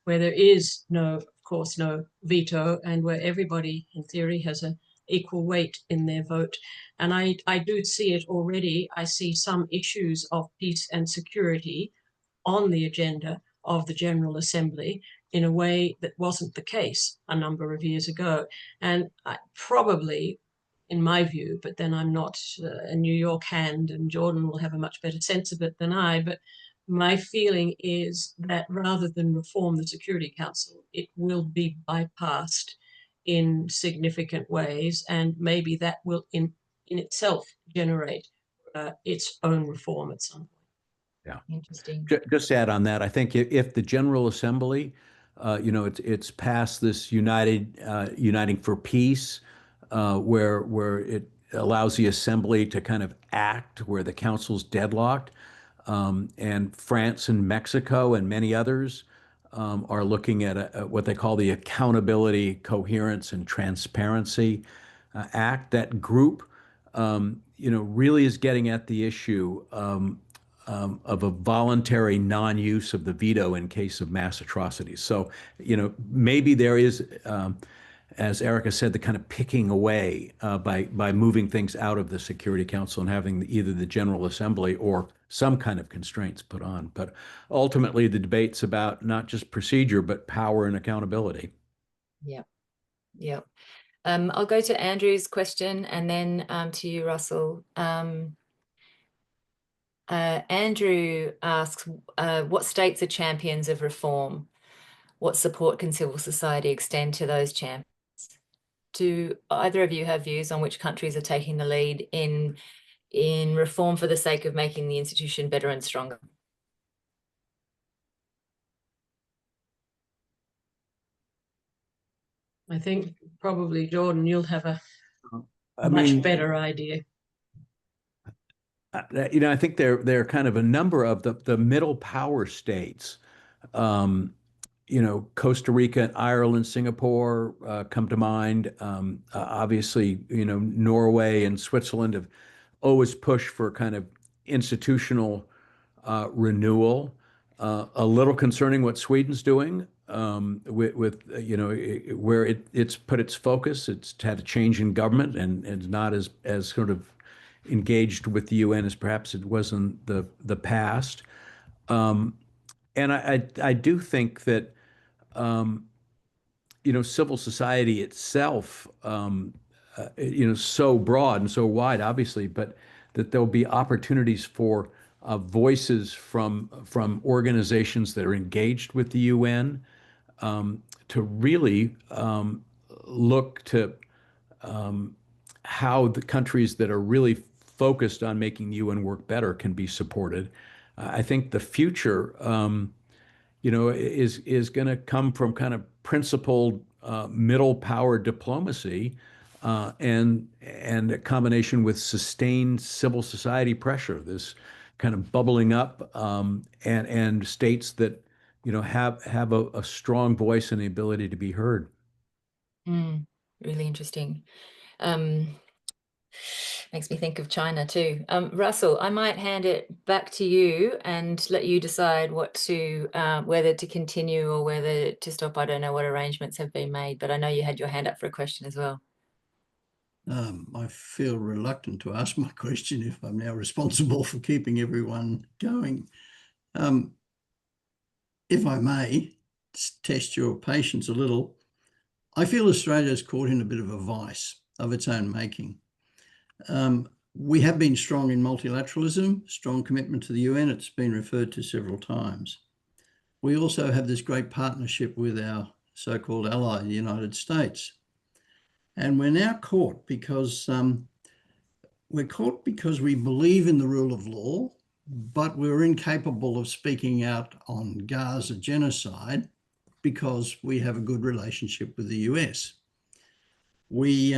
where there is no, of course, no veto, and where everybody in theory has an equal weight in their vote. And I do see it already. I see some issues of peace and security on the agenda of the General Assembly in a way that wasn't the case a number of years ago. And probably, in my view, but then I'm not a New York hand, and Jordan will have a much better sense of it than I, but my feeling is that rather than reform the Security Council, it will be bypassed in significant ways, and maybe that will in itself generate its own reform at some point. Yeah. Interesting. Just to add on that, I think if the General Assembly, you know, it's passed this uniting for peace, where it allows the Assembly to kind of act where the Council's deadlocked, and France and Mexico and many others are looking at what they call the Accountability, Coherence, and Transparency Act. That group, you know, really is getting at the issue of a voluntary non-use of the veto in case of mass atrocities. So, you know, maybe there is, as Erika said, the kind of picking away by moving things out of the Security Council and having either the General Assembly or some kind of constraints put on. But ultimately, the debate's about not just procedure, but power and accountability. Yeah, yeah. I'll go to Andrew's question and then to you, Russell. Andrew asks, what states are champions of reform? What support can civil society extend to those champions? Do either of you have views on which countries are taking the lead in reform for the sake of making the institution better and stronger? I think probably, Jordan, you'll have a I much mean, better idea. you know, I think there are kind of a number of the middle power states. You know, Costa Rica, Ireland, Singapore come to mind. Obviously, you know, Norway and Switzerland have always pushed for kind of institutional renewal. A little concerning what Sweden's doing with you know, where it's put its focus. It's had a change in government and not as sort of engaged with the UN as perhaps it was in the past. And I do think that you know, civil society itself, you know, so broad and so wide, obviously, but that there'll be opportunities for voices from organizations that are engaged with the UN to really look to how the countries that are really focused on making the UN work better can be supported. I think the future, you know, is going to come from kind of principled middle power diplomacy and a combination with sustained civil society pressure. This kind of bubbling up and states that, you know, have a strong voice and the ability to be heard. Really interesting. Makes me think of China too. Russell, I might hand it back to you and let you decide what to whether to continue or whether to stop. I don't know what arrangements have been made, but I know you had your hand up for a question as well. I feel reluctant to ask my question if I'm now responsible for keeping everyone going. If I may test your patience a little, I feel Australia's caught in a bit of a vice of its own making. We have been strong in multilateralism, strong commitment to the UN. It's been referred to several times. We also have this great partnership with our so-called ally, the United States. And we're now caught because we believe in the rule of law, but we're incapable of speaking out on Gaza genocide because we have a good relationship with the US. We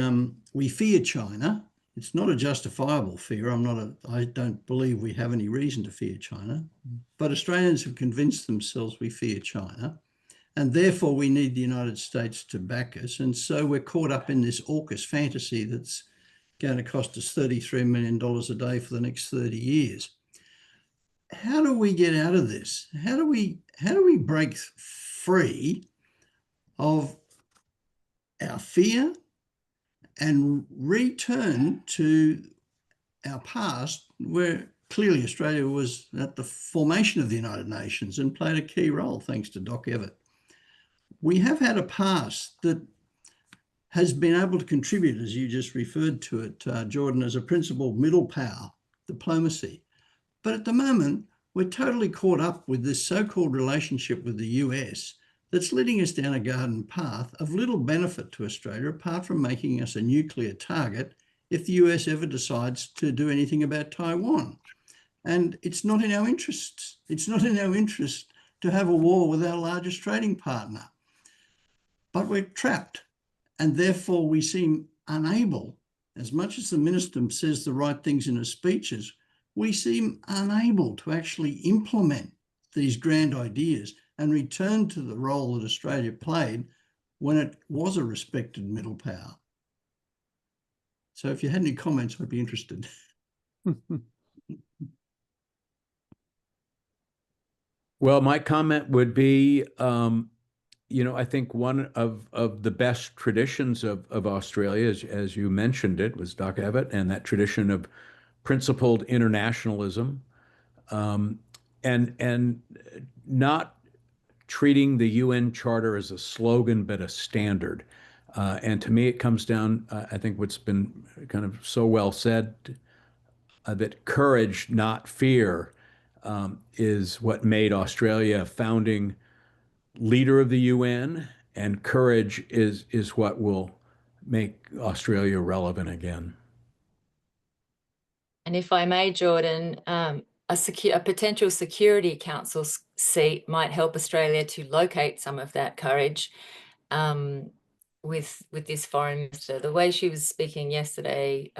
fear China. It's not a justifiable fear. I don't believe we have any reason to fear China, but Australians have convinced themselves we fear China, and therefore we need the United States to back us. And so we're caught up in this AUKUS fantasy that's going to cost us $33 million a day for the next 30 years. How do we get out of this? How do we break free of our fear and return to our past, where clearly Australia was at the formation of the United Nations and played a key role, thanks to Doc Evatt? We have had a past that has been able to contribute, as you just referred to it, Jordan, as a principal middle power diplomacy. But at the moment, we're totally caught up with this so-called relationship with the US that's leading us down a garden path of little benefit to Australia, apart from making us a nuclear target if the US ever decides to do anything about Taiwan. And it's not in our interests. It's not in our interest to have a war with our largest trading partner. But we're trapped, and therefore we seem unable, as much as the minister says the right things in his speeches, we seem unable to actually implement these grand ideas and return to the role that Australia played when it was a respected middle power. So if you had any comments, I'd be interested. Well, my comment would be, I think one of the best traditions of Australia, as you mentioned it, was Doc Evatt, and that tradition of principled internationalism, and not treating the UN Charter as a slogan, but a standard. And to me, it comes down, I think what's been kind of so well said, that courage, not fear, is what made Australia a founding leader of the UN, and courage is what will make Australia relevant again. And if I may, Jordan, a potential Security Council seat might help Australia to locate some of that courage with this foreign minister. The way she was speaking yesterday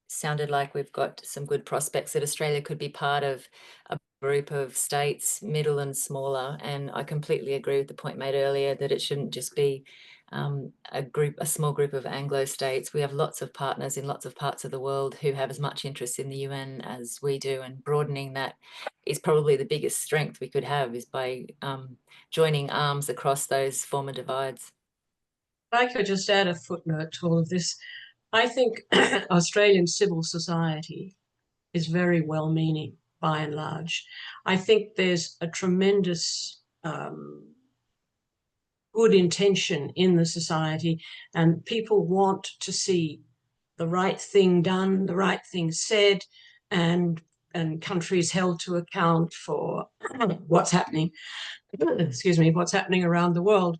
sounded like we've got some good prospects that Australia could be part of a group of states, middle and smaller. And I completely agree with the point made earlier that it shouldn't just be a small group of Anglo states. We have lots of partners in lots of parts of the world who have as much interest in the UN as we do, and broadening that is probably the biggest strength we could have, is by joining arms across those former divides. If I could just add a footnote to all of this. I think Australian civil society is very well-meaning by and large. I think there's a tremendous good intention in the society, and people want to see the right thing done, the right thing said, and countries held to account for what's happening, what's happening around the world.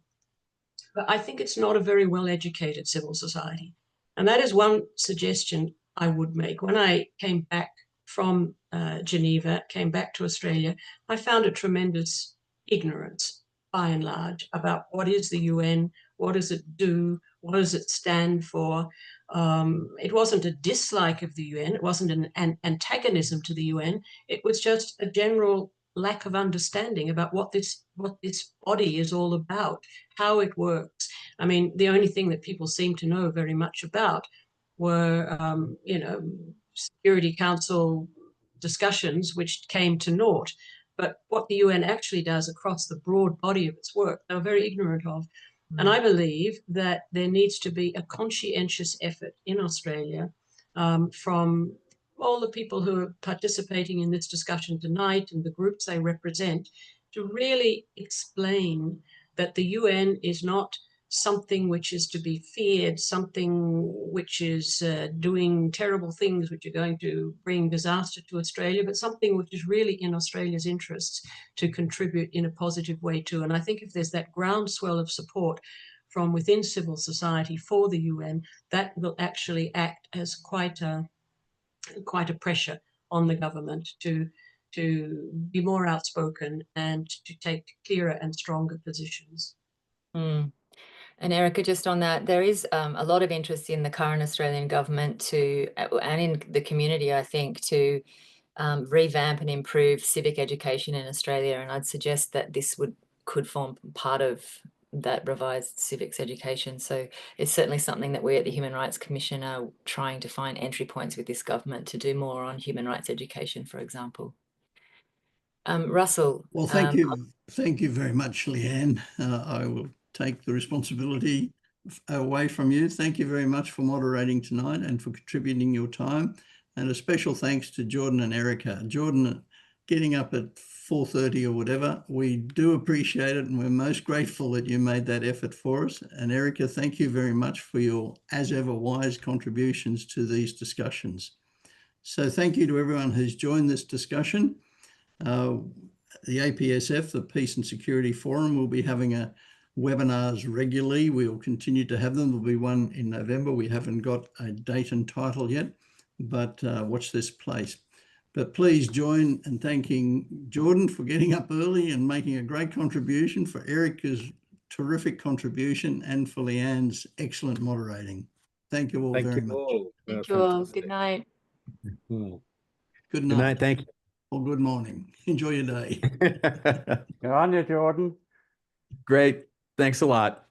But I think it's not a very well-educated civil society. And that is one suggestion I would make. When I came back from Geneva, came back to Australia, I found a tremendous ignorance, by and large, about what is the UN, what does it do, what does it stand for. It wasn't a dislike of the UN, it wasn't an antagonism to the UN, it was just a general lack of understanding about what this body is all about, how it works. I mean, the only thing that people seem to know very much about were, you know, Security Council discussions which came to naught. But what the UN actually does across the broad body of its work, they're very ignorant of. And I believe that there needs to be a conscientious effort in Australia from all the people who are participating in this discussion tonight and the groups they represent to really explain that the UN is not something which is to be feared, something which is doing terrible things which are going to bring disaster to Australia, but something which is really in Australia's interests to contribute in a positive way too. And I think if there's that groundswell of support from within civil society for the UN, that will actually act as quite a pressure on the government to be more outspoken and to take clearer and stronger positions. Mm. And Erika, just on that, there is a lot of interest in the current Australian government to, and in the community, I think, to revamp and improve civic education in Australia. And I'd suggest that this could form part of that revised civics education. So it's certainly something that we at the Human Rights Commission are trying to find entry points with this government to do more on human rights education, for example. Russell. Well, thank you. Thank you very much, Leanne. I will take the responsibility away from you. Thank you very much for moderating tonight and for contributing your time. And a special thanks to Jordan and Erika. Jordan, getting up at 4:30 or whatever, we do appreciate it, and we're most grateful that you made that effort for us. And Erika, thank you very much for your, as ever, wise contributions to these discussions. So thank you to everyone who's joined this discussion. The APSF, the Peace and Security Forum, will be having webinars regularly. We will continue to have them. There'll be one in November. We haven't got a date and title yet, but watch this place. But please join in thanking Jordan for getting up early and making a great contribution, for Erika's terrific contribution, and for Leanne's excellent moderating. Thank you all very much. Thank you all. Good night. Good Good night. Good night. Thank you. Or good morning. Enjoy your day. Good on you, Jordan. Great. Thanks a lot.